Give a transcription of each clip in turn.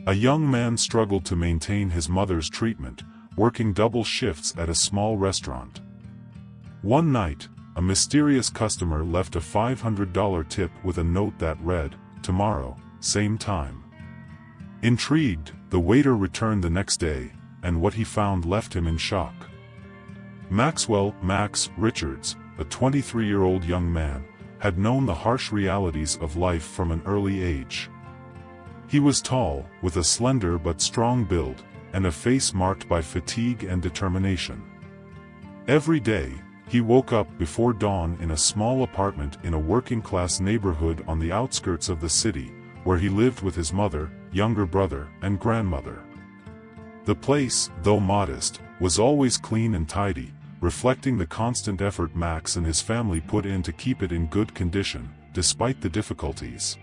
A young man struggled to maintain his mother's treatment, working double shifts at a small restaurant. One night, a mysterious customer left a $500 tip with a note that read, "Tomorrow, same time." Intrigued, the waiter returned the next day, and what he found left him in shock. Max Richards, a 23-year-old young man, had known the harsh realities of life from an early age. He was tall, with a slender but strong build, and a face marked by fatigue and determination. Every day, he woke up before dawn in a small apartment in a working-class neighborhood on the outskirts of the city, where he lived with his mother, younger brother, and grandmother. The place, though modest, was always clean and tidy, reflecting the constant effort Max and his family put in to keep it in good condition, despite the difficulties.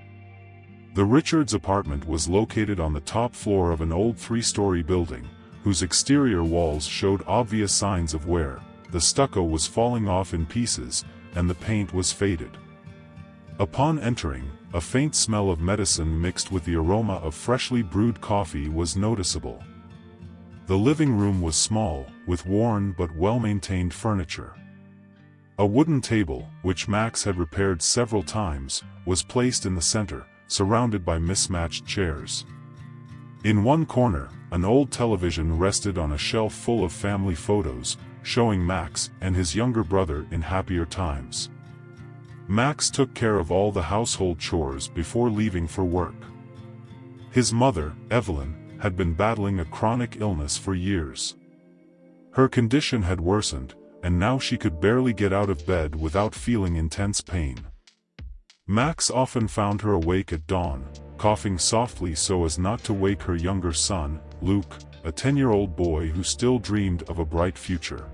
The Richards apartment was located on the top floor of an old three-story building, whose exterior walls showed obvious signs of wear. The stucco was falling off in pieces, and the paint was faded. Upon entering, a faint smell of medicine mixed with the aroma of freshly brewed coffee was noticeable. The living room was small, with worn but well-maintained furniture. A wooden table, which Max had repaired several times, was placed in the center, surrounded by mismatched chairs. In one corner, an old television rested on a shelf full of family photos, showing Max and his younger brother in happier times. Max took care of all the household chores before leaving for work. His mother, Evelyn, had been battling a chronic illness for years. Her condition had worsened, and now she could barely get out of bed without feeling intense pain. Max often found her awake at dawn, coughing softly so as not to wake her younger son, Luke, a 10-year-old boy who still dreamed of a bright future.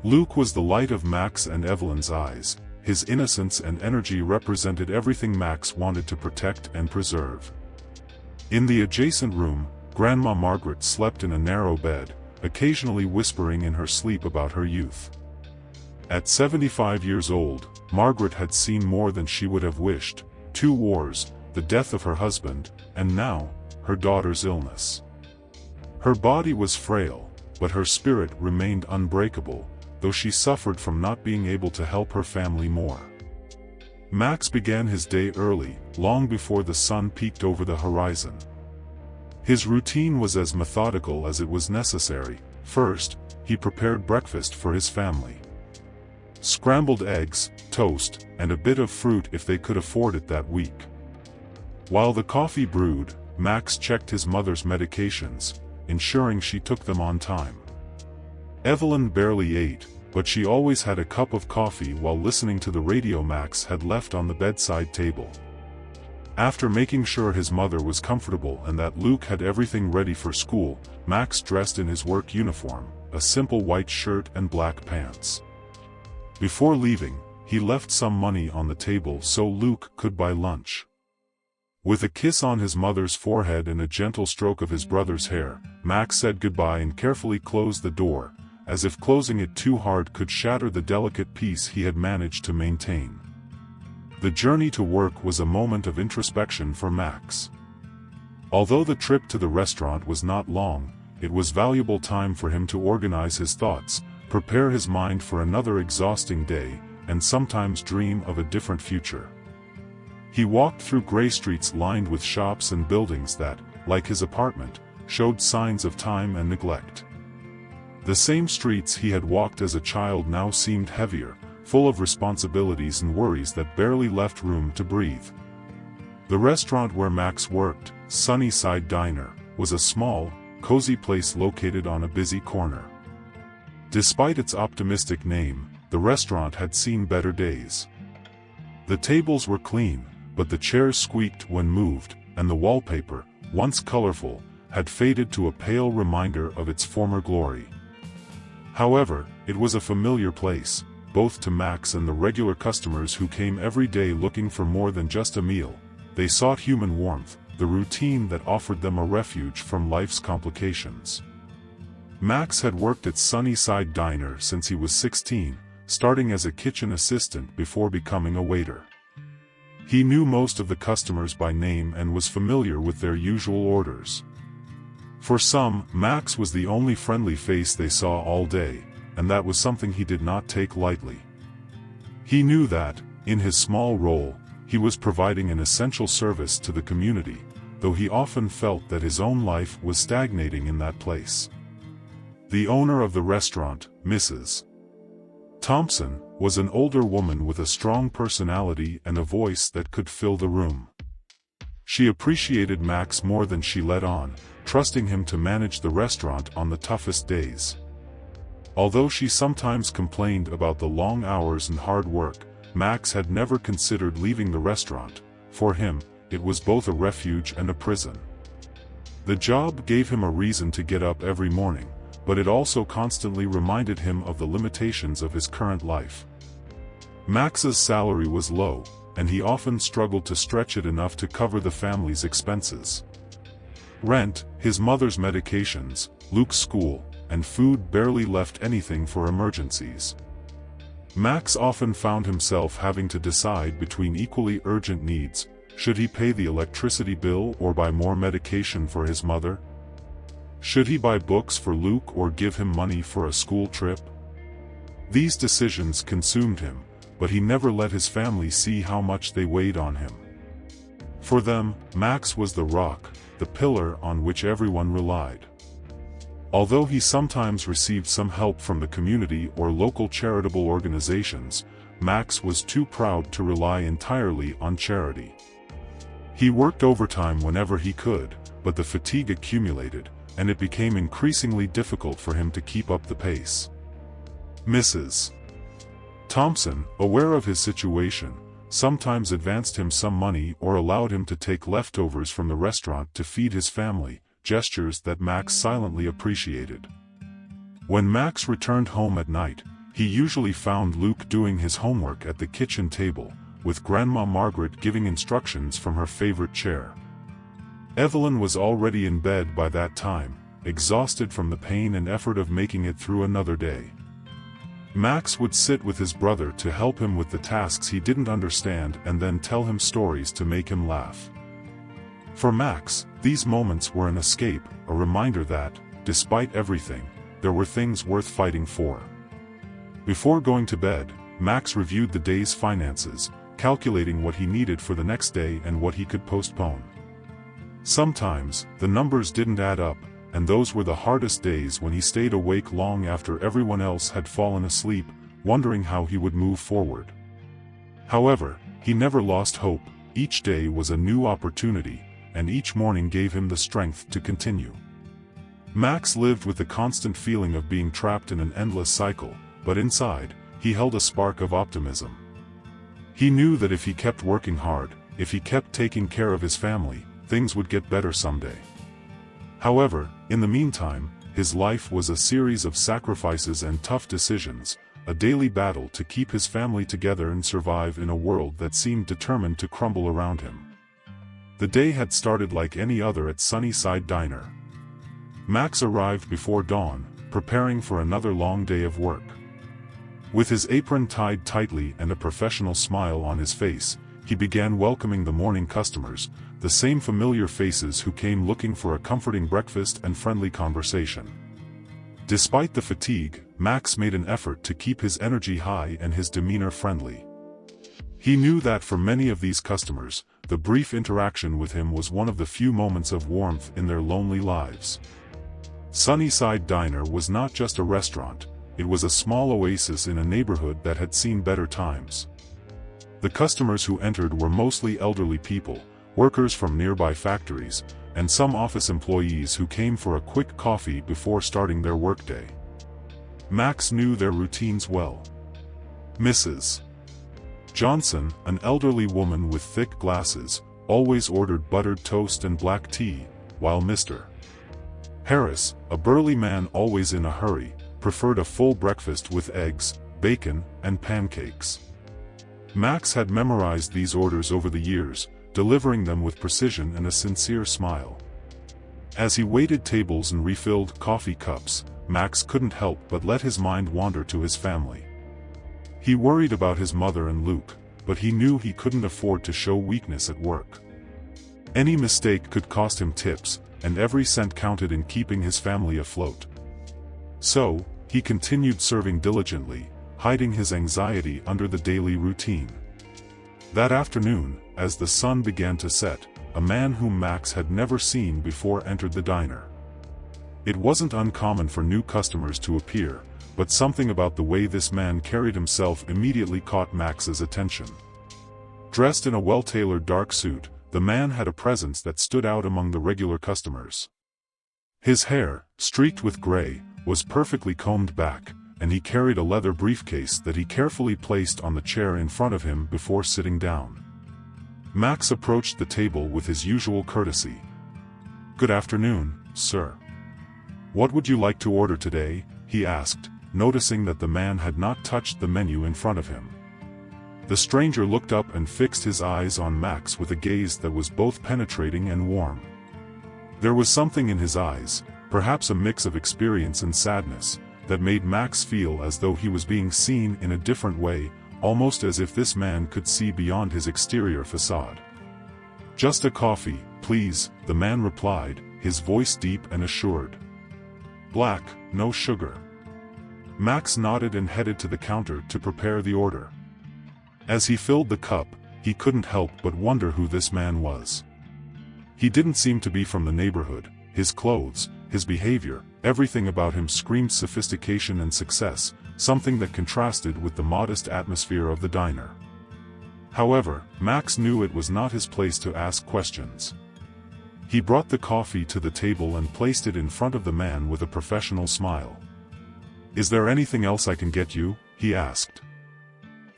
Luke was the light of Max and Evelyn's eyes. His innocence and energy represented everything Max wanted to protect and preserve. In the adjacent room, Grandma Margaret slept in a narrow bed, occasionally whispering in her sleep about her youth. At 75 years old, Margaret had seen more than she would have wished: 2 wars, the death of her husband, and now, her daughter's illness. Her body was frail, but her spirit remained unbreakable, though she suffered from not being able to help her family more. Max began his day early, long before the sun peeked over the horizon. His routine was as methodical as it was necessary. First, he prepared breakfast for his family. Scrambled eggs, toast, and a bit of fruit if they could afford it that week. While the coffee brewed, Max checked his mother's medications, ensuring she took them on time. Evelyn barely ate, but she always had a cup of coffee while listening to the radio Max had left on the bedside table. After making sure his mother was comfortable and that Luke had everything ready for school, Max dressed in his work uniform, a simple white shirt and black pants. Before leaving, he left some money on the table so Luke could buy lunch. With a kiss on his mother's forehead and a gentle stroke of his brother's hair, Max said goodbye and carefully closed the door, as if closing it too hard could shatter the delicate peace he had managed to maintain. The journey to work was a moment of introspection for Max. Although the trip to the restaurant was not long, it was valuable time for him to organize his thoughts, prepare his mind for another exhausting day, and sometimes dream of a different future. He walked through gray streets lined with shops and buildings that, like his apartment, showed signs of time and neglect. The same streets he had walked as a child now seemed heavier, full of responsibilities and worries that barely left room to breathe. The restaurant where Max worked, Sunnyside Diner, was a small, cozy place located on a busy corner. Despite its optimistic name, the restaurant had seen better days. The tables were clean, but the chairs squeaked when moved, and the wallpaper, once colorful, had faded to a pale reminder of its former glory. However, it was a familiar place, both to Max and the regular customers who came every day looking for more than just a meal. They sought human warmth, the routine that offered them a refuge from life's complications. Max had worked at Sunnyside Diner since he was 16, starting as a kitchen assistant before becoming a waiter. He knew most of the customers by name and was familiar with their usual orders. For some, Max was the only friendly face they saw all day, and that was something he did not take lightly. He knew that, in his small role, he was providing an essential service to the community, though he often felt that his own life was stagnating in that place. The owner of the restaurant, Mrs. Thompson, was an older woman with a strong personality and a voice that could fill the room. She appreciated Max more than she let on, trusting him to manage the restaurant on the toughest days. Although she sometimes complained about the long hours and hard work, Max had never considered leaving the restaurant. For him, it was both a refuge and a prison. The job gave him a reason to get up every morning, but it also constantly reminded him of the limitations of his current life. Max's salary was low, and he often struggled to stretch it enough to cover the family's expenses. Rent, his mother's medications, Luke's school, and food barely left anything for emergencies. Max often found himself having to decide between equally urgent needs: should he pay the electricity bill or buy more medication for his mother? Should he buy books for Luke or give him money for a school trip? These decisions consumed him, but he never let his family see how much they weighed on him. For them, Max was the rock, the pillar on which everyone relied. Although he sometimes received some help from the community or local charitable organizations, Max was too proud to rely entirely on charity. He worked overtime whenever he could, but the fatigue accumulated, and it became increasingly difficult for him to keep up the pace. Mrs. Thompson, aware of his situation, sometimes advanced him some money or allowed him to take leftovers from the restaurant to feed his family, gestures that Max silently appreciated. When Max returned home at night, he usually found Luke doing his homework at the kitchen table, with Grandma Margaret giving instructions from her favorite chair. Evelyn was already in bed by that time, exhausted from the pain and effort of making it through another day. Max would sit with his brother to help him with the tasks he didn't understand and then tell him stories to make him laugh. For Max, these moments were an escape, a reminder that, despite everything, there were things worth fighting for. Before going to bed, Max reviewed the day's finances, calculating what he needed for the next day and what he could postpone. Sometimes, the numbers didn't add up, and those were the hardest days when he stayed awake long after everyone else had fallen asleep, wondering how he would move forward. However, he never lost hope. Each day was a new opportunity, and each morning gave him the strength to continue. Max lived with the constant feeling of being trapped in an endless cycle, but inside, he held a spark of optimism. He knew that if he kept working hard, if he kept taking care of his family, things would get better someday. However, in the meantime, his life was a series of sacrifices and tough decisions, a daily battle to keep his family together and survive in a world that seemed determined to crumble around him. The day had started like any other at Sunnyside Diner. Max arrived before dawn, preparing for another long day of work. With his apron tied tightly and a professional smile on his face, he began welcoming the morning customers, the same familiar faces who came looking for a comforting breakfast and friendly conversation. Despite the fatigue, Max made an effort to keep his energy high and his demeanor friendly. He knew that for many of these customers, the brief interaction with him was one of the few moments of warmth in their lonely lives. Sunnyside Diner was not just a restaurant, it was a small oasis in a neighborhood that had seen better times. The customers who entered were mostly elderly people, workers from nearby factories, and some office employees who came for a quick coffee before starting their workday. Max knew their routines well. Mrs. Johnson, an elderly woman with thick glasses, always ordered buttered toast and black tea, while Mr. Harris, a burly man always in a hurry, preferred a full breakfast with eggs, bacon, and pancakes. Max had memorized these orders over the years, delivering them with precision and a sincere smile. As he waited tables and refilled coffee cups, Max couldn't help but let his mind wander to his family. He worried about his mother and Luke, but he knew he couldn't afford to show weakness at work. Any mistake could cost him tips, and every cent counted in keeping his family afloat. So, he continued serving diligently, hiding his anxiety under the daily routine. That afternoon, as the sun began to set, a man whom Max had never seen before entered the diner. It wasn't uncommon for new customers to appear, but something about the way this man carried himself immediately caught Max's attention. Dressed in a well-tailored dark suit, the man had a presence that stood out among the regular customers. His hair, streaked with gray, was perfectly combed back, and he carried a leather briefcase that he carefully placed on the chair in front of him before sitting down. Max approached the table with his usual courtesy. "Good afternoon, sir. What would you like to order today?" he asked, noticing that the man had not touched the menu in front of him. The stranger looked up and fixed his eyes on Max with a gaze that was both penetrating and warm. There was something in his eyes, perhaps a mix of experience and sadness, that made Max feel as though he was being seen in a different way, almost as if this man could see beyond his exterior facade. "Just a coffee, please," the man replied, his voice deep and assured. "Black, no sugar." Max nodded and headed to the counter to prepare the order. As he filled the cup, he couldn't help but wonder who this man was. He didn't seem to be from the neighborhood. His clothes, his behavior, everything about him screamed sophistication and success, something that contrasted with the modest atmosphere of the diner. However, Max knew it was not his place to ask questions. He brought the coffee to the table and placed it in front of the man with a professional smile. "Is there anything else I can get you?" he asked.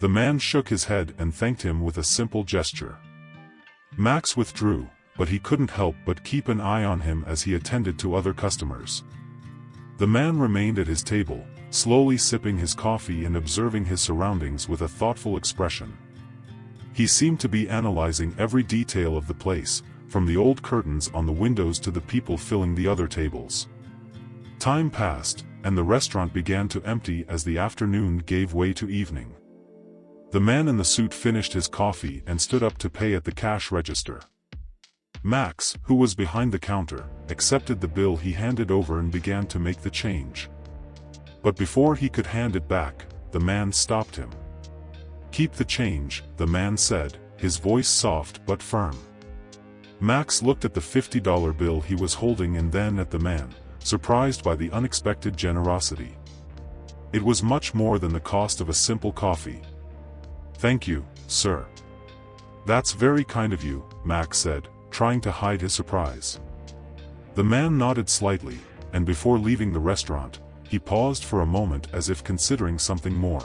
The man shook his head and thanked him with a simple gesture. Max withdrew, but he couldn't help but keep an eye on him as he attended to other customers. The man remained at his table, slowly sipping his coffee and observing his surroundings with a thoughtful expression. He seemed to be analyzing every detail of the place, from the old curtains on the windows to the people filling the other tables. Time passed, and the restaurant began to empty as the afternoon gave way to evening. The man in the suit finished his coffee and stood up to pay at the cash register. Max, who was behind the counter, accepted the bill he handed over and began to make the change. But before he could hand it back, the man stopped him. "Keep the change," the man said, his voice soft but firm. Max looked at the $50 bill he was holding and then at the man, surprised by the unexpected generosity. It was much more than the cost of a simple coffee. "Thank you, sir." "That's very kind of you," Max said, trying to hide his surprise. The man nodded slightly, and before leaving the restaurant, he paused for a moment as if considering something more.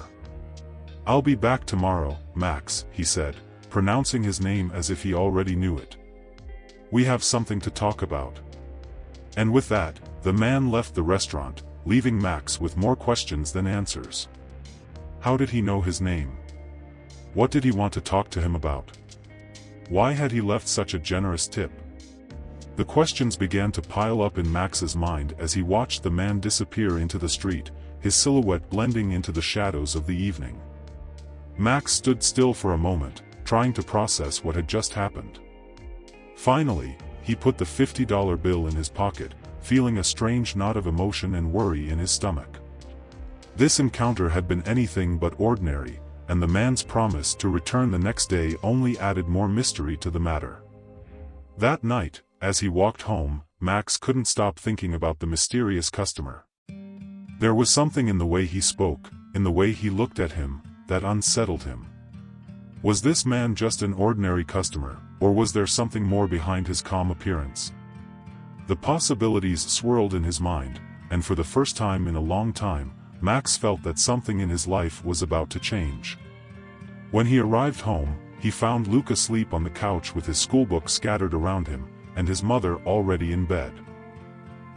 "I'll be back tomorrow, Max," he said, pronouncing his name as if he already knew it. "We have something to talk about." And with that, the man left the restaurant, leaving Max with more questions than answers. How did he know his name? What did he want to talk to him about? Why had he left such a generous tip? The questions began to pile up in Max's mind as he watched the man disappear into the street, his silhouette blending into the shadows of the evening. Max stood still for a moment, trying to process what had just happened. Finally, he put the $50 bill in his pocket, feeling a strange knot of emotion and worry in his stomach. This encounter had been anything but ordinary, and the man's promise to return the next day only added more mystery to the matter. That night, as he walked home, Max couldn't stop thinking about the mysterious customer. There was something in the way he spoke, in the way he looked at him, that unsettled him. Was this man just an ordinary customer, or was there something more behind his calm appearance? The possibilities swirled in his mind, and for the first time in a long time, Max felt that something in his life was about to change. When he arrived home, he found Luke asleep on the couch with his schoolbook scattered around him, and his mother already in bed.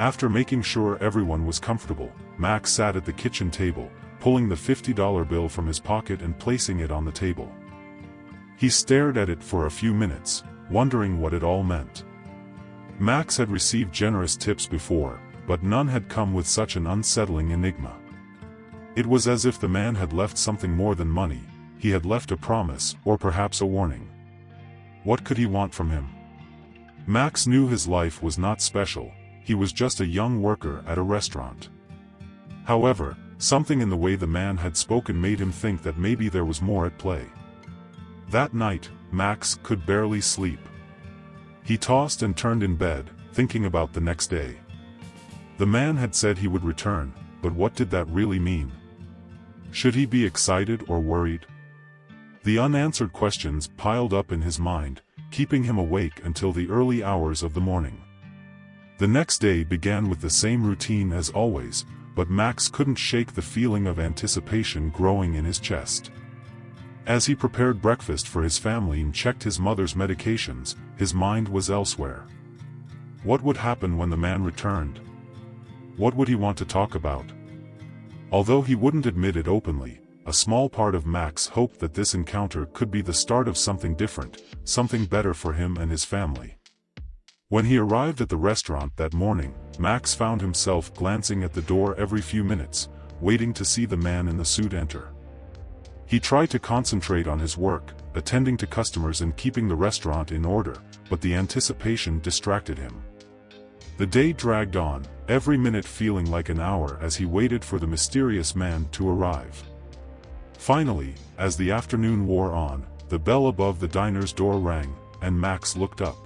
After making sure everyone was comfortable, Max sat at the kitchen table, pulling the $50 bill from his pocket and placing it on the table. He stared at it for a few minutes, wondering what it all meant. Max had received generous tips before, but none had come with such an unsettling enigma. It was as if the man had left something more than money. he had left a promise, or perhaps a warning. What could he want from him? Max knew his life was not special, he was just a young worker at a restaurant. However, something in the way the man had spoken made him think that maybe there was more at play. That night, Max could barely sleep. He tossed and turned in bed, thinking about the next day. The man had said he would return, but what did that really mean? Should he be excited or worried? The unanswered questions piled up in his mind, keeping him awake until the early hours of the morning. The next day began with the same routine as always, but Max couldn't shake the feeling of anticipation growing in his chest. As he prepared breakfast for his family and checked his mother's medications, his mind was elsewhere. What would happen when the man returned? What would he want to talk about? Although he wouldn't admit it openly, a small part of Max hoped that this encounter could be the start of something different, something better for him and his family. When he arrived at the restaurant that morning, Max found himself glancing at the door every few minutes, waiting to see the man in the suit enter. He tried to concentrate on his work, attending to customers and keeping the restaurant in order, but the anticipation distracted him. The day dragged on, every minute feeling like an hour as he waited for the mysterious man to arrive. Finally, as the afternoon wore on, the bell above the diner's door rang, and Max looked up.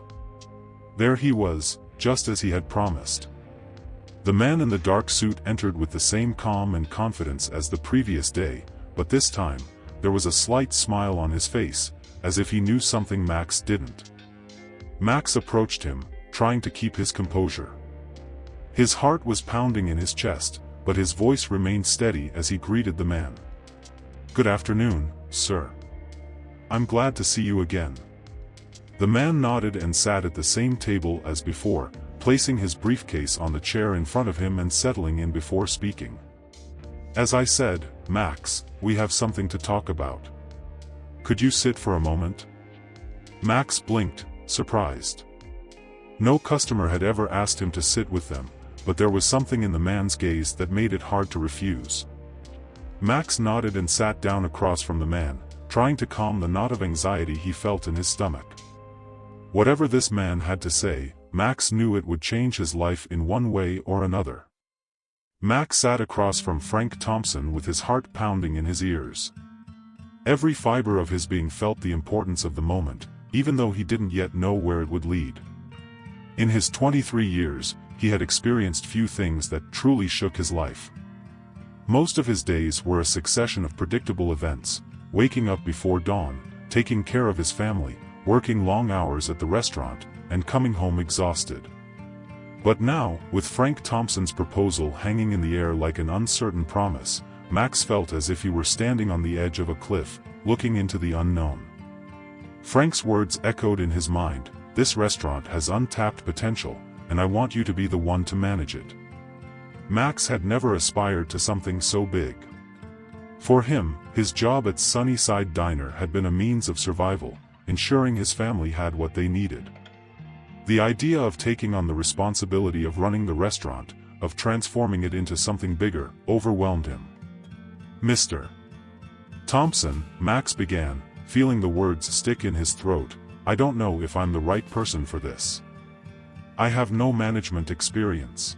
There he was, just as he had promised. The man in the dark suit entered with the same calm and confidence as the previous day, but this time, there was a slight smile on his face, as if he knew something Max didn't. Max approached him, trying to keep his composure. His heart was pounding in his chest, but his voice remained steady as he greeted the man. "Good afternoon, sir. I'm glad to see you again." The man nodded and sat at the same table as before, placing his briefcase on the chair in front of him and settling in before speaking. "As I said, Max, we have something to talk about. Could you sit for a moment?" Max blinked, surprised. No customer had ever asked him to sit with them, but there was something in the man's gaze that made it hard to refuse. Max nodded and sat down across from the man, trying to calm the knot of anxiety he felt in his stomach. Whatever this man had to say, Max knew it would change his life in one way or another. Max sat across from Frank Thompson with his heart pounding in his ears. Every fiber of his being felt the importance of the moment, even though he didn't yet know where it would lead. In his 23 years, he had experienced few things that truly shook his life. Most of his days were a succession of predictable events, waking up before dawn, taking care of his family, working long hours at the restaurant, and coming home exhausted. But now, with Frank Thompson's proposal hanging in the air like an uncertain promise, Max felt as if he were standing on the edge of a cliff, looking into the unknown. Frank's words echoed in his mind, "This restaurant has untapped potential, and I want you to be the one to manage it." Max had never aspired to something so big. For him, his job at Sunnyside Diner had been a means of survival, ensuring his family had what they needed. The idea of taking on the responsibility of running the restaurant, of transforming it into something bigger, overwhelmed him. "Mr. Thompson," Max began, feeling the words stick in his throat, "I don't know if I'm the right person for this. I have no management experience.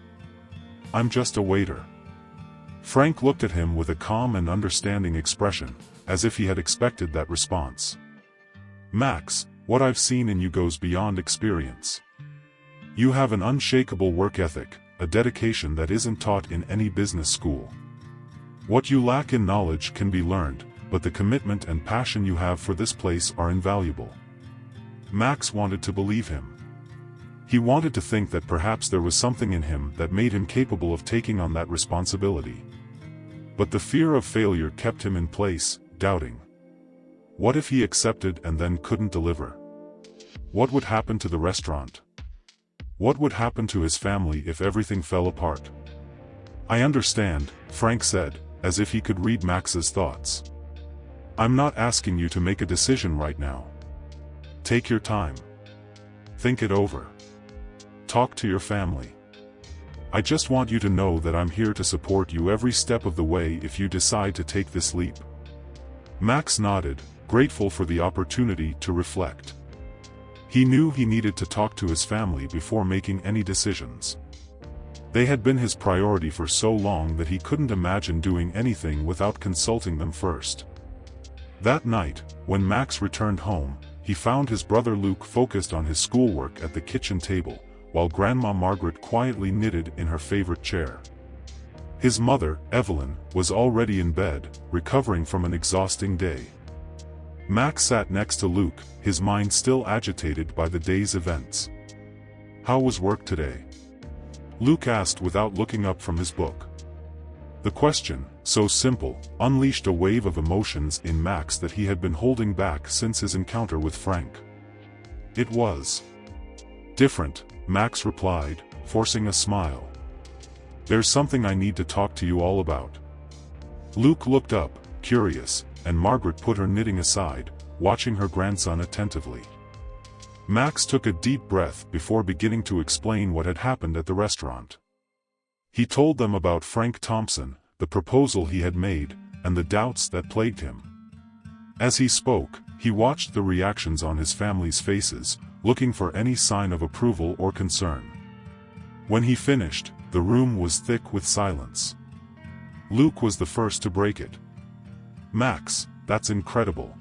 I'm just a waiter." Frank looked at him with a calm and understanding expression, as if he had expected that response. "Max, what I've seen in you goes beyond experience. You have an unshakable work ethic, a dedication that isn't taught in any business school. What you lack in knowledge can be learned, but the commitment and passion you have for this place are invaluable." Max wanted to believe him. He wanted to think that perhaps there was something in him that made him capable of taking on that responsibility. But the fear of failure kept him in place, doubting. What if he accepted and then couldn't deliver? What would happen to the restaurant? What would happen to his family if everything fell apart? "I understand," Frank said, as if he could read Max's thoughts. "I'm not asking you to make a decision right now. Take your time. Think it over. Talk to your family. I just want you to know that I'm here to support you every step of the way if you decide to take this leap." Max nodded, grateful for the opportunity to reflect. He knew he needed to talk to his family before making any decisions. They had been his priority for so long that he couldn't imagine doing anything without consulting them first. That night, when Max returned home, he found his brother Luke focused on his schoolwork at the kitchen table, while Grandma Margaret quietly knitted in her favorite chair. His mother, Evelyn, was already in bed, recovering from an exhausting day. Max sat next to Luke, his mind still agitated by the day's events. "How was work today?" Luke asked without looking up from his book. The question, so simple, unleashed a wave of emotions in Max that he had been holding back since his encounter with Frank. "It was different," Max replied, forcing a smile. "There's something I need to talk to you all about." Luke looked up, curious, and Margaret put her knitting aside, watching her grandson attentively. Max took a deep breath before beginning to explain what had happened at the restaurant. He told them about Frank Thompson, the proposal he had made, and the doubts that plagued him. As he spoke, he watched the reactions on his family's faces, looking for any sign of approval or concern. When he finished, the room was thick with silence. Luke was the first to break it. "Max, that's incredible.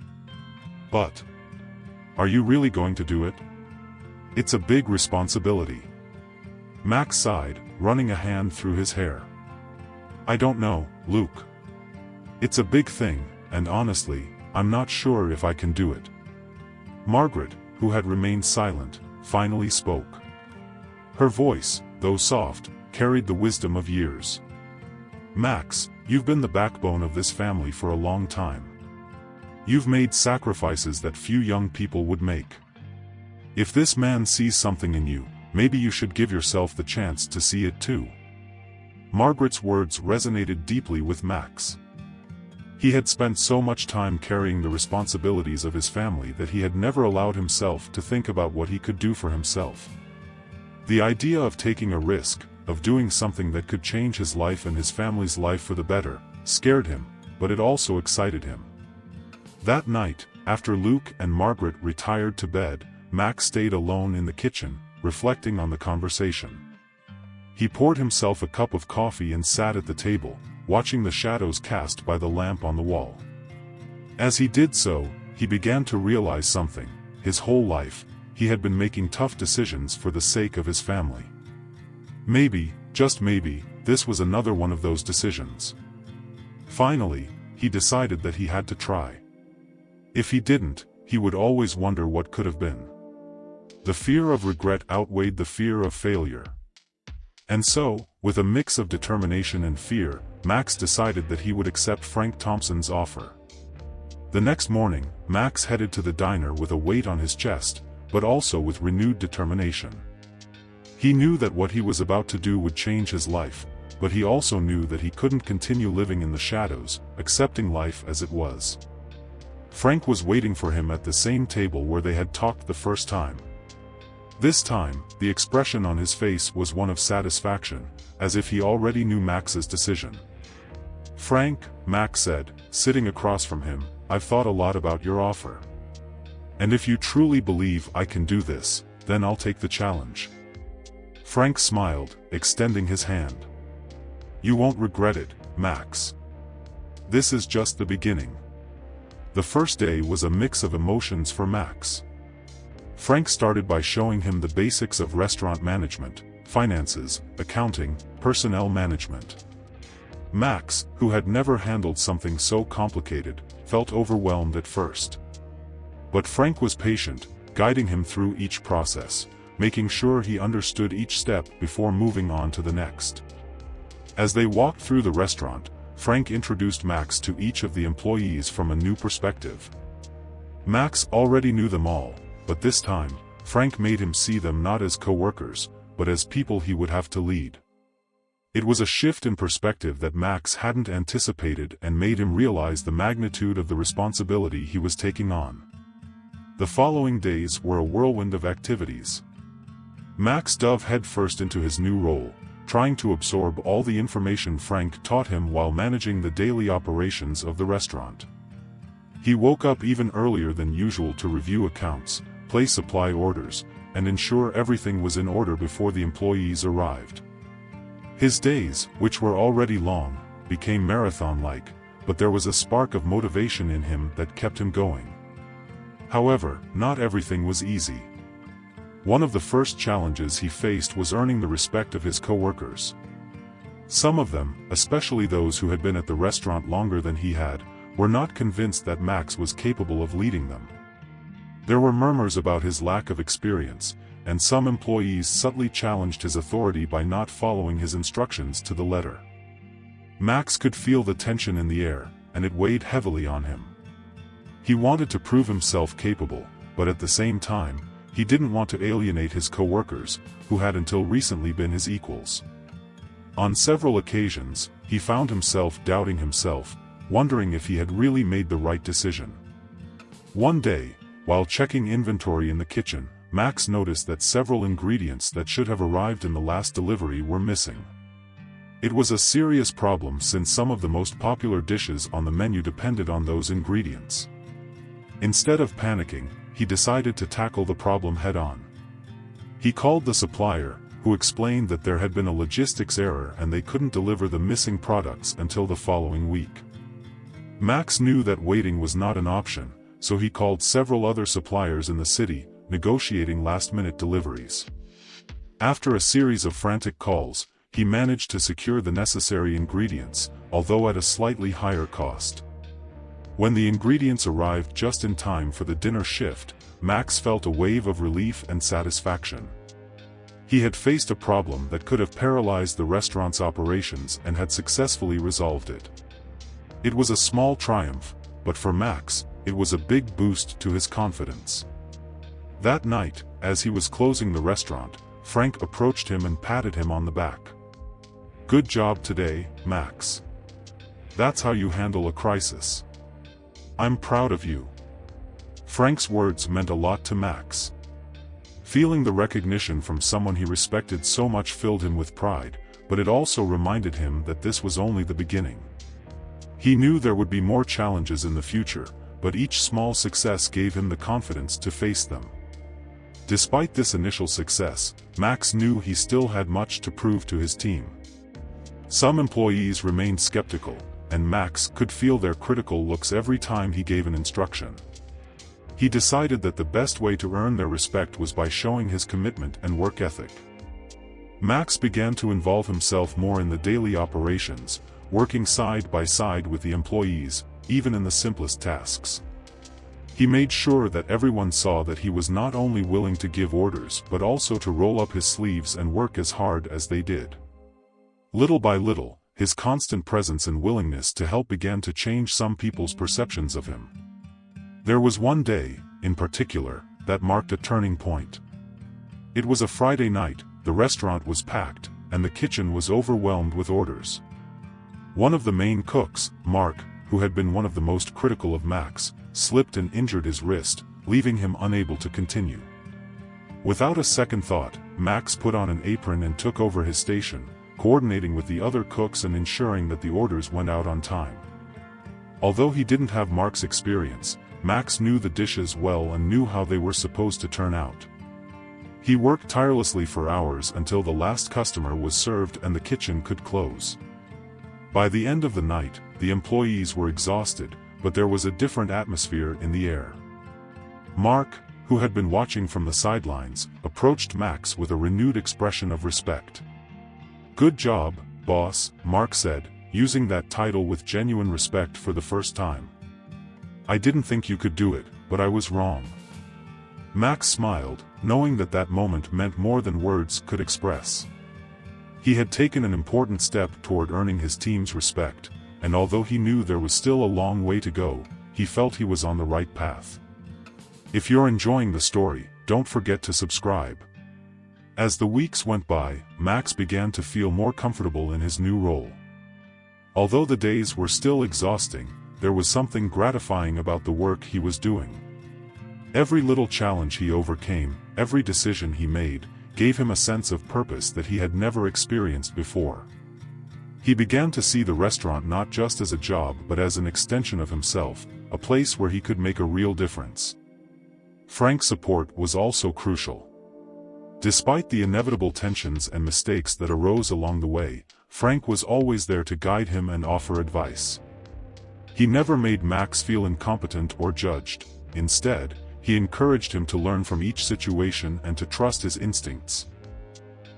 But are you really going to do it? It's a big responsibility." Max sighed, running a hand through his hair. "I don't know, Luke. It's a big thing, and honestly, I'm not sure if I can do it." Margaret, who had remained silent, finally spoke. Her voice, though soft, carried the wisdom of years. "Max, you've been the backbone of this family for a long time. You've made sacrifices that few young people would make. If this man sees something in you, maybe you should give yourself the chance to see it too." Margaret's words resonated deeply with Max. He had spent so much time carrying the responsibilities of his family that he had never allowed himself to think about what he could do for himself. The idea of taking a risk, of doing something that could change his life and his family's life for the better, scared him, but it also excited him. That night, after Luke and Margaret retired to bed, Max stayed alone in the kitchen, reflecting on the conversation. He poured himself a cup of coffee and sat at the table, watching the shadows cast by the lamp on the wall. As he did so, he began to realize something. His whole life, he had been making tough decisions for the sake of his family. Maybe, just maybe, this was another one of those decisions. Finally, he decided that he had to try. If he didn't, he would always wonder what could have been. The fear of regret outweighed the fear of failure. And so, with a mix of determination and fear, Max decided that he would accept Frank Thompson's offer. The next morning, Max headed to the diner with a weight on his chest, but also with renewed determination. He knew that what he was about to do would change his life, but he also knew that he couldn't continue living in the shadows, accepting life as it was. Frank was waiting for him at the same table where they had talked the first time. This time, the expression on his face was one of satisfaction, as if he already knew Max's decision. "Frank," Max said, sitting across from him, "I've thought a lot about your offer. And if you truly believe I can do this, then I'll take the challenge." Frank smiled, extending his hand. "You won't regret it, Max. This is just the beginning." The first day was a mix of emotions for Max. Frank started by showing him the basics of restaurant management, finances, accounting, personnel management. Max, who had never handled something so complicated, felt overwhelmed at first. But Frank was patient, guiding him through each process, making sure he understood each step before moving on to the next. As they walked through the restaurant, Frank introduced Max to each of the employees from a new perspective. Max already knew them all, but this time, Frank made him see them not as co-workers, but as people he would have to lead. It was a shift in perspective that Max hadn't anticipated and made him realize the magnitude of the responsibility he was taking on. The following days were a whirlwind of activities. Max dove headfirst into his new role, trying to absorb all the information Frank taught him while managing the daily operations of the restaurant. He woke up even earlier than usual to review accounts, place supply orders, and ensure everything was in order before the employees arrived. His days, which were already long, became marathon-like, but there was a spark of motivation in him that kept him going. However, not everything was easy. One of the first challenges he faced was earning the respect of his co-workers. Some of them, especially those who had been at the restaurant longer than he had, were not convinced that Max was capable of leading them. There were murmurs about his lack of experience, and some employees subtly challenged his authority by not following his instructions to the letter. Max could feel the tension in the air, and it weighed heavily on him. He wanted to prove himself capable, but at the same time, he didn't want to alienate his co-workers, who had until recently been his equals. On several occasions, he found himself doubting himself, wondering if he had really made the right decision. One day, while checking inventory in the kitchen, Max noticed that several ingredients that should have arrived in the last delivery were missing. It was a serious problem since some of the most popular dishes on the menu depended on those ingredients. Instead of panicking, he decided to tackle the problem head-on. He called the supplier, who explained that there had been a logistics error and they couldn't deliver the missing products until the following week. Max knew that waiting was not an option, so he called several other suppliers in the city, negotiating last-minute deliveries. After a series of frantic calls, he managed to secure the necessary ingredients, although at a slightly higher cost. When the ingredients arrived just in time for the dinner shift, Max felt a wave of relief and satisfaction. He had faced a problem that could have paralyzed the restaurant's operations and had successfully resolved it. It was a small triumph, but for Max, it was a big boost to his confidence. That night, as he was closing the restaurant, Frank approached him and patted him on the back. "Good job today, Max. That's how you handle a crisis. I'm proud of you." Frank's words meant a lot to Max. Feeling the recognition from someone he respected so much filled him with pride, but it also reminded him that this was only the beginning. He knew there would be more challenges in the future, but each small success gave him the confidence to face them. Despite this initial success, Max knew he still had much to prove to his team. Some employees remained skeptical, and Max could feel their critical looks every time he gave an instruction. He decided that the best way to earn their respect was by showing his commitment and work ethic. Max began to involve himself more in the daily operations, working side by side with the employees, even in the simplest tasks. He made sure that everyone saw that he was not only willing to give orders but also to roll up his sleeves and work as hard as they did. Little by little, his constant presence and willingness to help began to change some people's perceptions of him. There was one day, in particular, that marked a turning point. It was a Friday night, the restaurant was packed, and the kitchen was overwhelmed with orders. One of the main cooks, Mark, who had been one of the most critical of Max, slipped and injured his wrist, leaving him unable to continue. Without a second thought, Max put on an apron and took over his station, coordinating with the other cooks and ensuring that the orders went out on time. Although he didn't have Mark's experience, Max knew the dishes well and knew how they were supposed to turn out. He worked tirelessly for hours until the last customer was served and the kitchen could close. By the end of the night, the employees were exhausted, but there was a different atmosphere in the air. Mark, who had been watching from the sidelines, approached Max with a renewed expression of respect. "Good job, boss," Mark said, using that title with genuine respect for the first time. "I didn't think you could do it, but I was wrong." Max smiled, knowing that that moment meant more than words could express. He had taken an important step toward earning his team's respect, and although he knew there was still a long way to go, he felt he was on the right path. If you're enjoying the story, don't forget to subscribe. As the weeks went by, Max began to feel more comfortable in his new role. Although the days were still exhausting, there was something gratifying about the work he was doing. Every little challenge he overcame, every decision he made, gave him a sense of purpose that he had never experienced before. He began to see the restaurant not just as a job but as an extension of himself, a place where he could make a real difference. Frank's support was also crucial. Despite the inevitable tensions and mistakes that arose along the way, Frank was always there to guide him and offer advice. He never made Max feel incompetent or judged. Instead, he encouraged him to learn from each situation and to trust his instincts.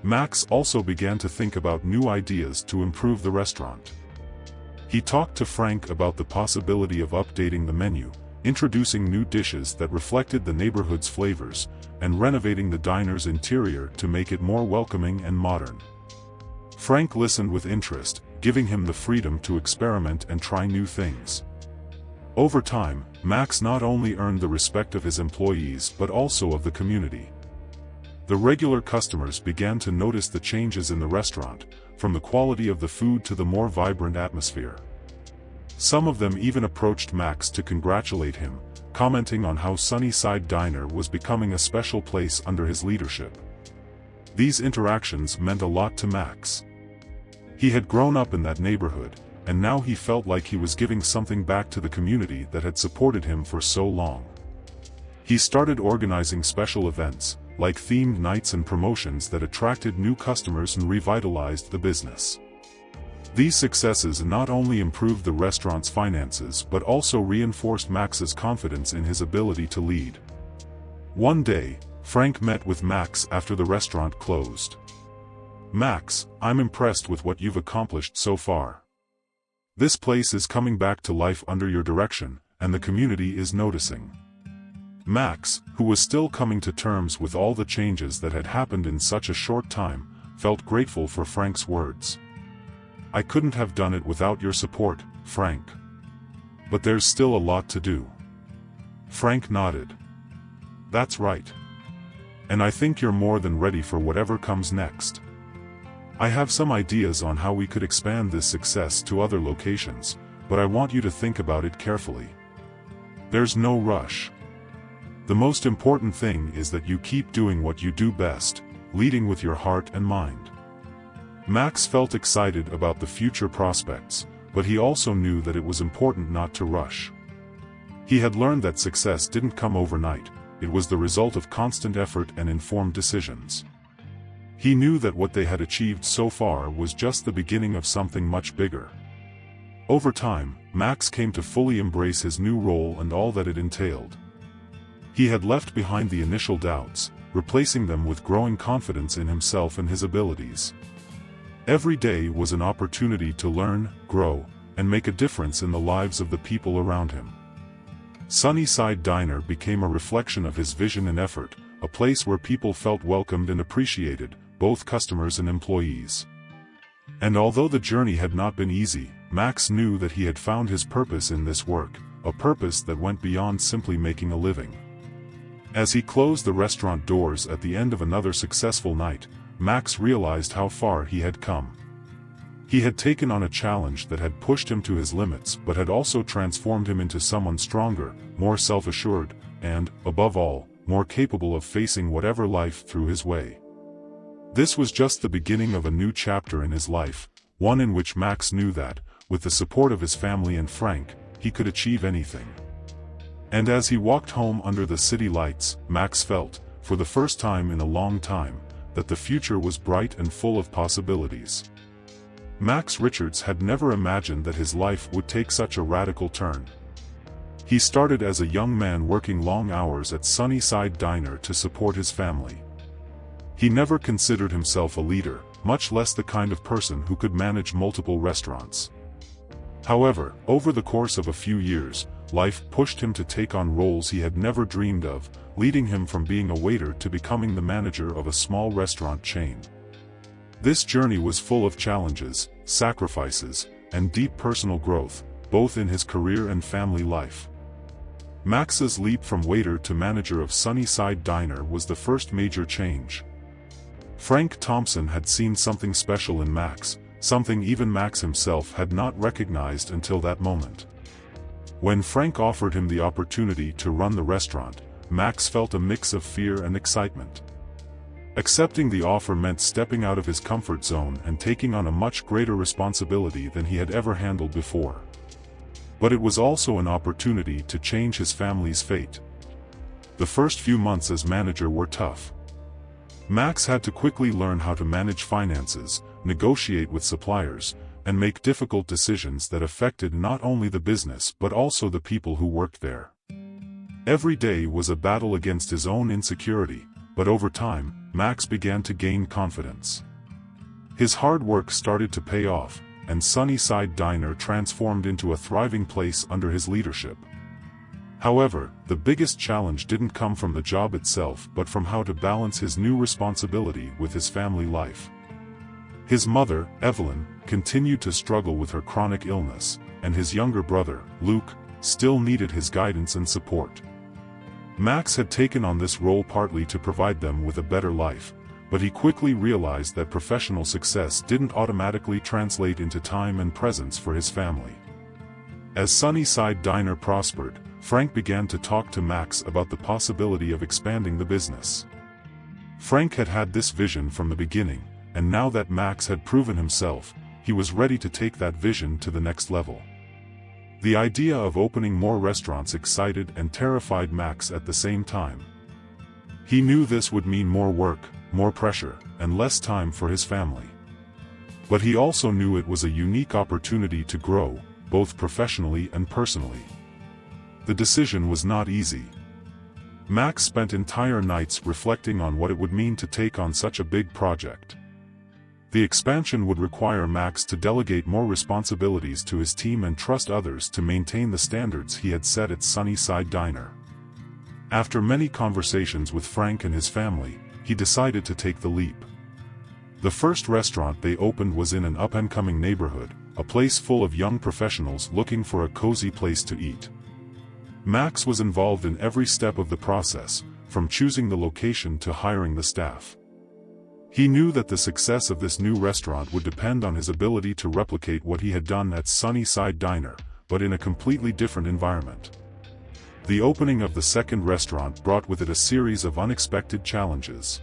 Max also began to think about new ideas to improve the restaurant. He talked to Frank about the possibility of updating the menu, introducing new dishes that reflected the neighborhood's flavors, and renovating the diner's interior to make it more welcoming and modern. Frank listened with interest, giving him the freedom to experiment and try new things. Over time, Max not only earned the respect of his employees but also of the community. The regular customers began to notice the changes in the restaurant, from the quality of the food to the more vibrant atmosphere. Some of them even approached Max to congratulate him, commenting on how Sunnyside Diner was becoming a special place under his leadership. These interactions meant a lot to Max. He had grown up in that neighborhood, and now he felt like he was giving something back to the community that had supported him for so long. He started organizing special events, like themed nights and promotions that attracted new customers and revitalized the business. These successes not only improved the restaurant's finances but also reinforced Max's confidence in his ability to lead. One day, Frank met with Max after the restaurant closed. "Max, I'm impressed with what you've accomplished so far. This place is coming back to life under your direction, and the community is noticing." Max, who was still coming to terms with all the changes that had happened in such a short time, felt grateful for Frank's words. "I couldn't have done it without your support, Frank. But there's still a lot to do." Frank nodded. "That's right. And I think you're more than ready for whatever comes next. I have some ideas on how we could expand this success to other locations, but I want you to think about it carefully. There's no rush. The most important thing is that you keep doing what you do best, leading with your heart and mind." Max felt excited about the future prospects, but he also knew that it was important not to rush. He had learned that success didn't come overnight, it was the result of constant effort and informed decisions. He knew that what they had achieved so far was just the beginning of something much bigger. Over time, Max came to fully embrace his new role and all that it entailed. He had left behind the initial doubts, replacing them with growing confidence in himself and his abilities. Every day was an opportunity to learn, grow, and make a difference in the lives of the people around him. Sunnyside Diner became a reflection of his vision and effort, a place where people felt welcomed and appreciated, both customers and employees. And although the journey had not been easy, Max knew that he had found his purpose in this work, a purpose that went beyond simply making a living. As he closed the restaurant doors at the end of another successful night, Max realized how far he had come. He had taken on a challenge that had pushed him to his limits but had also transformed him into someone stronger, more self-assured, and, above all, more capable of facing whatever life threw his way. This was just the beginning of a new chapter in his life, one in which Max knew that, with the support of his family and Frank, he could achieve anything. And as he walked home under the city lights, Max felt, for the first time in a long time, that the future was bright and full of possibilities. Max Richards had never imagined that his life would take such a radical turn. He started as a young man working long hours at Sunnyside Diner to support his family. He never considered himself a leader, much less the kind of person who could manage multiple restaurants. However, over the course of a few years, life pushed him to take on roles he had never dreamed of, leading him from being a waiter to becoming the manager of a small restaurant chain. This journey was full of challenges, sacrifices, and deep personal growth, both in his career and family life. Max's leap from waiter to manager of Sunnyside Diner was the first major change. Frank Thompson had seen something special in Max, something even Max himself had not recognized until that moment. When Frank offered him the opportunity to run the restaurant, Max felt a mix of fear and excitement. Accepting the offer meant stepping out of his comfort zone and taking on a much greater responsibility than he had ever handled before. But it was also an opportunity to change his family's fate. The first few months as manager were tough. Max had to quickly learn how to manage finances, negotiate with suppliers, and make difficult decisions that affected not only the business but also the people who worked there. Every day was a battle against his own insecurity, but over time, Max began to gain confidence. His hard work started to pay off, and Sunnyside Diner transformed into a thriving place under his leadership. However, the biggest challenge didn't come from the job itself but from how to balance his new responsibility with his family life. His mother, Evelyn, continued to struggle with her chronic illness, and his younger brother, Luke, still needed his guidance and support. Max had taken on this role partly to provide them with a better life, but he quickly realized that professional success didn't automatically translate into time and presence for his family. As Sunnyside Diner prospered, Frank began to talk to Max about the possibility of expanding the business. Frank had had this vision from the beginning, and now that Max had proven himself, he was ready to take that vision to the next level. The idea of opening more restaurants excited and terrified Max at the same time. He knew this would mean more work, more pressure, and less time for his family. But he also knew it was a unique opportunity to grow, both professionally and personally. The decision was not easy. Max spent entire nights reflecting on what it would mean to take on such a big project. The expansion would require Max to delegate more responsibilities to his team and trust others to maintain the standards he had set at Sunnyside Diner. After many conversations with Frank and his family, he decided to take the leap. The first restaurant they opened was in an up-and-coming neighborhood, a place full of young professionals looking for a cozy place to eat. Max was involved in every step of the process, from choosing the location to hiring the staff. He knew that the success of this new restaurant would depend on his ability to replicate what he had done at Sunnyside Diner, but in a completely different environment. The opening of the second restaurant brought with it a series of unexpected challenges.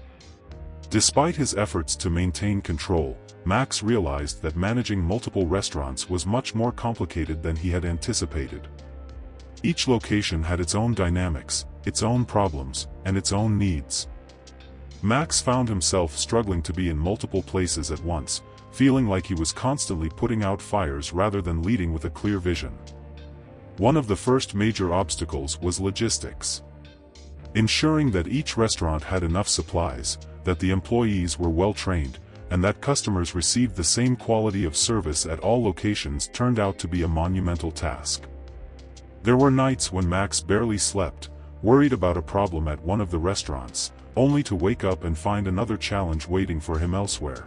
Despite his efforts to maintain control, Max realized that managing multiple restaurants was much more complicated than he had anticipated. Each location had its own dynamics, its own problems, and its own needs. Max found himself struggling to be in multiple places at once, feeling like he was constantly putting out fires rather than leading with a clear vision. One of the first major obstacles was logistics. Ensuring that each restaurant had enough supplies, that the employees were well trained, and that customers received the same quality of service at all locations turned out to be a monumental task. There were nights when Max barely slept, worried about a problem at one of the restaurants, only to wake up and find another challenge waiting for him elsewhere.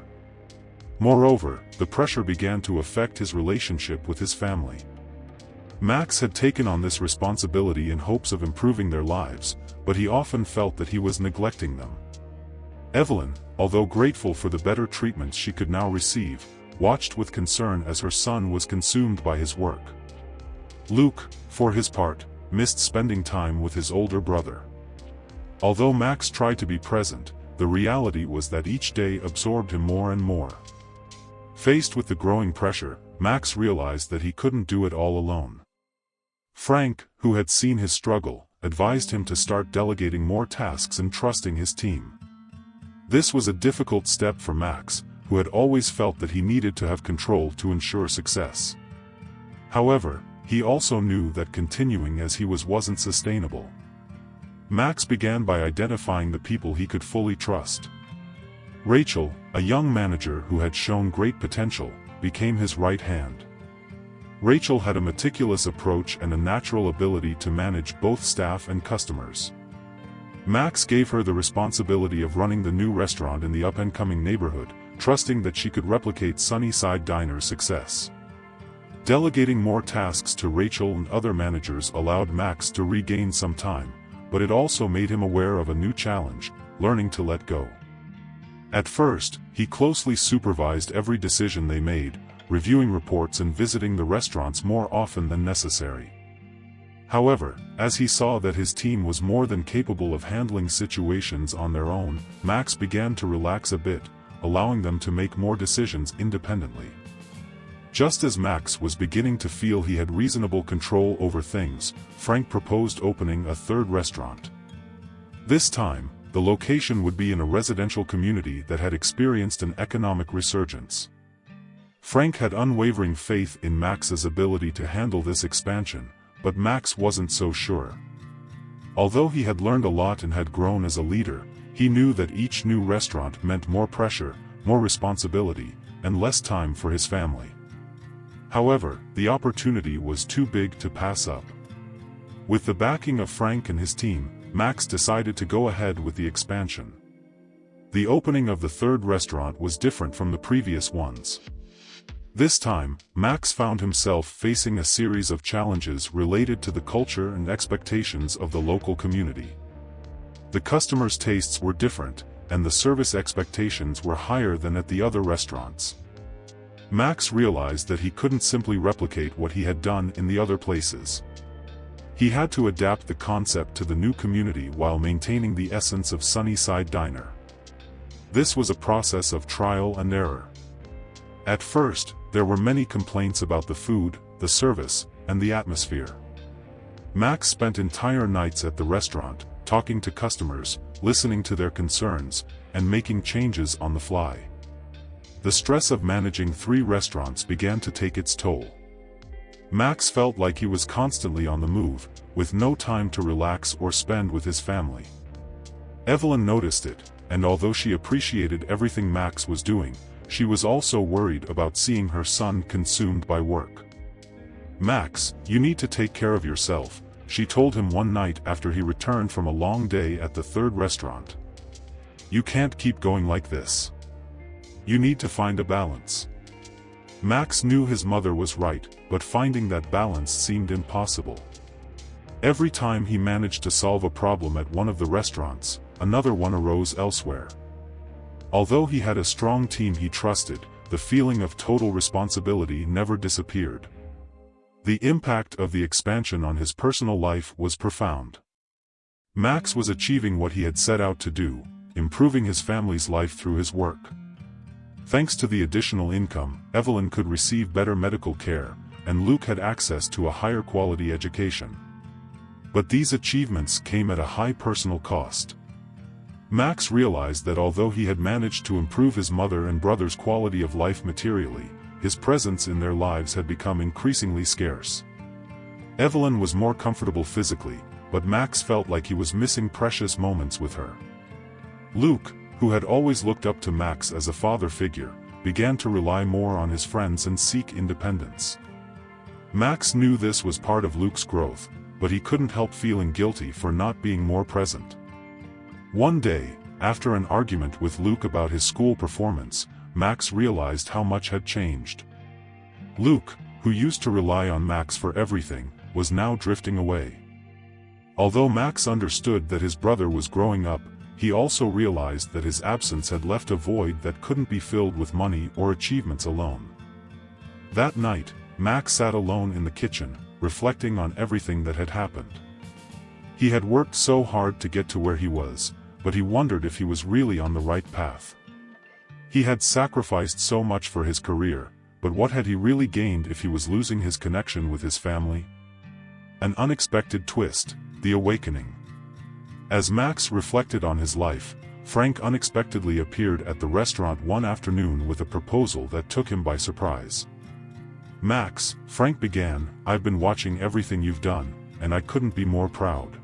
Moreover, the pressure began to affect his relationship with his family. Max had taken on this responsibility in hopes of improving their lives, but he often felt that he was neglecting them. Evelyn, although grateful for the better treatment she could now receive, watched with concern as her son was consumed by his work. Luke, for his part, missed spending time with his older brother. Although Max tried to be present, the reality was that each day absorbed him more and more. Faced with the growing pressure, Max realized that he couldn't do it all alone. Frank, who had seen his struggle, advised him to start delegating more tasks and trusting his team. This was a difficult step for Max, who had always felt that he needed to have control to ensure success. However, he also knew that continuing as he wasn't sustainable. Max began by identifying the people he could fully trust. Rachel, a young manager who had shown great potential, became his right hand. Rachel had a meticulous approach and a natural ability to manage both staff and customers. Max gave her the responsibility of running the new restaurant in the up-and-coming neighborhood, trusting that she could replicate Sunnyside Diner's success. Delegating more tasks to Rachel and other managers allowed Max to regain some time, but it also made him aware of a new challenge: learning to let go. At first, he closely supervised every decision they made, reviewing reports and visiting the restaurants more often than necessary. However, as he saw that his team was more than capable of handling situations on their own, Max began to relax a bit, allowing them to make more decisions independently. Just as Max was beginning to feel he had reasonable control over things, Frank proposed opening a third restaurant. This time, the location would be in a residential community that had experienced an economic resurgence. Frank had unwavering faith in Max's ability to handle this expansion, but Max wasn't so sure. Although he had learned a lot and had grown as a leader, he knew that each new restaurant meant more pressure, more responsibility, and less time for his family. However, the opportunity was too big to pass up. With the backing of Frank and his team, Max decided to go ahead with the expansion. The opening of the third restaurant was different from the previous ones. This time, Max found himself facing a series of challenges related to the culture and expectations of the local community. The customers' tastes were different, and the service expectations were higher than at the other restaurants. Max realized that he couldn't simply replicate what he had done in the other places. He had to adapt the concept to the new community while maintaining the essence of Sunnyside Diner. This was a process of trial and error. At first, there were many complaints about the food, the service, and the atmosphere. Max spent entire nights at the restaurant, talking to customers, listening to their concerns, and making changes on the fly. The stress of managing 3 restaurants began to take its toll. Max felt like he was constantly on the move, with no time to relax or spend with his family. Evelyn noticed it, and although she appreciated everything Max was doing, she was also worried about seeing her son consumed by work. "Max, you need to take care of yourself," she told him one night after he returned from a long day at the third restaurant. "You can't keep going like this. You need to find a balance." Max knew his mother was right, but finding that balance seemed impossible. Every time he managed to solve a problem at one of the restaurants, another one arose elsewhere. Although he had a strong team he trusted, the feeling of total responsibility never disappeared. The impact of the expansion on his personal life was profound. Max was achieving what he had set out to do, improving his family's life through his work. Thanks to the additional income, Evelyn could receive better medical care, and Luke had access to a higher quality education. But these achievements came at a high personal cost. Max realized that although he had managed to improve his mother and brother's quality of life materially, his presence in their lives had become increasingly scarce. Evelyn was more comfortable physically, but Max felt like he was missing precious moments with her. Luke, who had always looked up to Max as a father figure, began to rely more on his friends and seek independence. Max knew this was part of Luke's growth, but he couldn't help feeling guilty for not being more present. One day, after an argument with Luke about his school performance, Max realized how much had changed. Luke, who used to rely on Max for everything, was now drifting away. Although Max understood that his brother was growing up, he also realized that his absence had left a void that couldn't be filled with money or achievements alone. That night, Max sat alone in the kitchen, reflecting on everything that had happened. He had worked so hard to get to where he was, but he wondered if he was really on the right path. He had sacrificed so much for his career, but what had he really gained if he was losing his connection with his family? An unexpected twist, the awakening. As Max reflected on his life, Frank unexpectedly appeared at the restaurant one afternoon with a proposal that took him by surprise. "Max," Frank began, "I've been watching everything you've done, and I couldn't be more proud.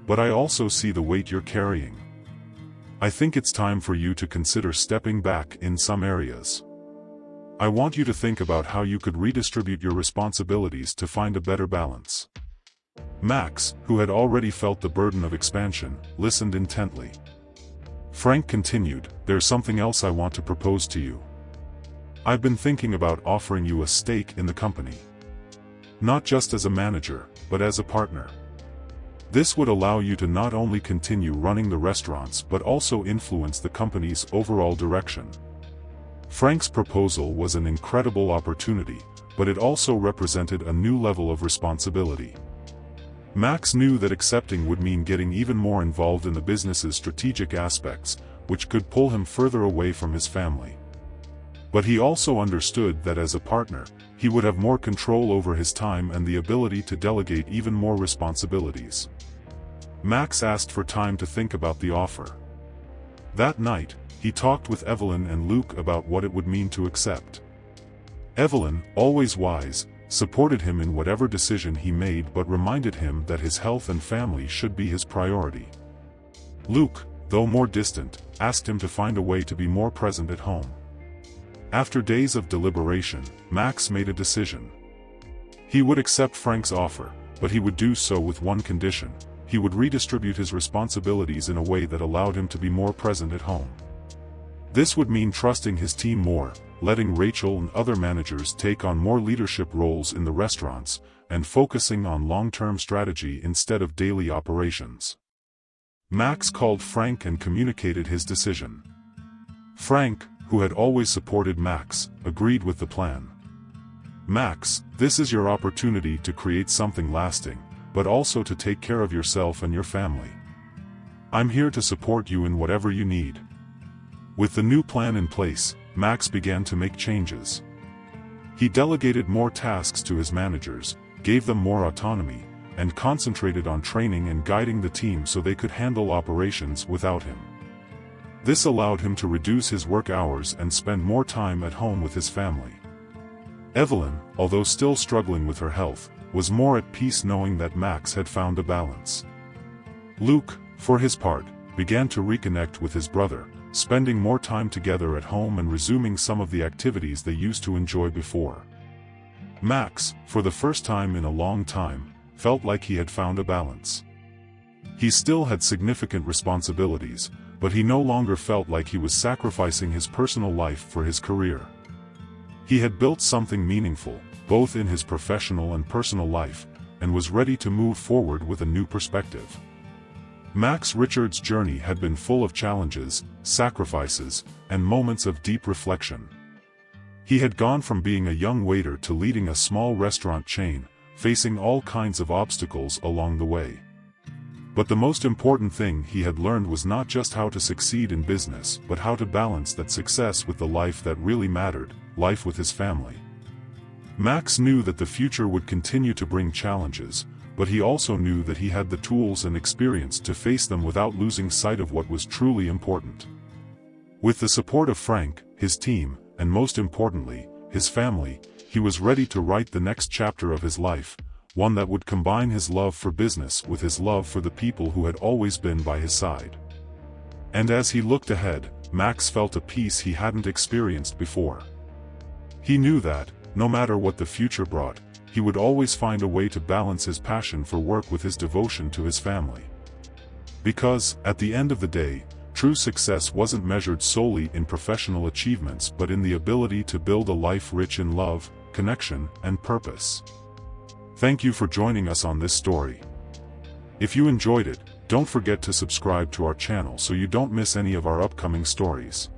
But I also see the weight you're carrying. I think it's time for you to consider stepping back in some areas. I want you to think about how you could redistribute your responsibilities to find a better balance." Max, who had already felt the burden of expansion, listened intently. Frank continued, "There's something else I want to propose to you. I've been thinking about offering you a stake in the company. Not just as a manager, but as a partner. This would allow you to not only continue running the restaurants but also influence the company's overall direction." Frank's proposal was an incredible opportunity, but it also represented a new level of responsibility. Max knew that accepting would mean getting even more involved in the business's strategic aspects, which could pull him further away from his family. But he also understood that as a partner, he would have more control over his time and the ability to delegate even more responsibilities. Max asked for time to think about the offer. That night, he talked with Evelyn and Luke about what it would mean to accept. Evelyn, always wise, supported him in whatever decision he made but reminded him that his health and family should be his priority. Luke, though more distant, asked him to find a way to be more present at home. After days of deliberation, Max made a decision. He would accept Frank's offer, but he would do so with one condition: he would redistribute his responsibilities in a way that allowed him to be more present at home. This would mean trusting his team more, letting Rachel and other managers take on more leadership roles in the restaurants, and focusing on long-term strategy instead of daily operations. Max called Frank and communicated his decision. Frank, who had always supported Max, agreed with the plan. "Max, this is your opportunity to create something lasting, but also to take care of yourself and your family. I'm here to support you in whatever you need." With the new plan in place, Max began to make changes. He delegated more tasks to his managers, gave them more autonomy, and concentrated on training and guiding the team so they could handle operations without him. This allowed him to reduce his work hours and spend more time at home with his family. Evelyn, although still struggling with her health, was more at peace knowing that Max had found a balance. Luke, for his part, began to reconnect with his brother, spending more time together at home and resuming some of the activities they used to enjoy before. Max, for the first time in a long time, felt like he had found a balance. He still had significant responsibilities, but he no longer felt like he was sacrificing his personal life for his career. He had built something meaningful, both in his professional and personal life, and was ready to move forward with a new perspective. Max Richards' journey had been full of challenges, sacrifices, and moments of deep reflection. He had gone from being a young waiter to leading a small restaurant chain, facing all kinds of obstacles along the way. But the most important thing he had learned was not just how to succeed in business, but how to balance that success with the life that really mattered, life with his family. Max knew that the future would continue to bring challenges, but he also knew that he had the tools and experience to face them without losing sight of what was truly important. With the support of Frank, his team, and most importantly, his family, he was ready to write the next chapter of his life, one that would combine his love for business with his love for the people who had always been by his side. And as he looked ahead, Max felt a peace he hadn't experienced before. He knew that, no matter what the future brought, he would always find a way to balance his passion for work with his devotion to his family. Because, at the end of the day, true success wasn't measured solely in professional achievements but in the ability to build a life rich in love, connection, and purpose. Thank you for joining us on this story. If you enjoyed it, don't forget to subscribe to our channel so you don't miss any of our upcoming stories.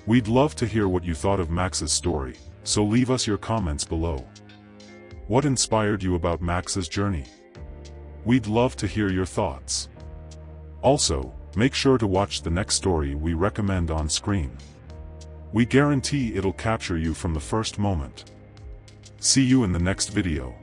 We'd love to hear what you thought of Max's story, so leave us your comments below. What inspired you about Max's journey? We'd love to hear your thoughts. Also, make sure to watch the next story we recommend on screen. We guarantee it'll capture you from the first moment. See you in the next video.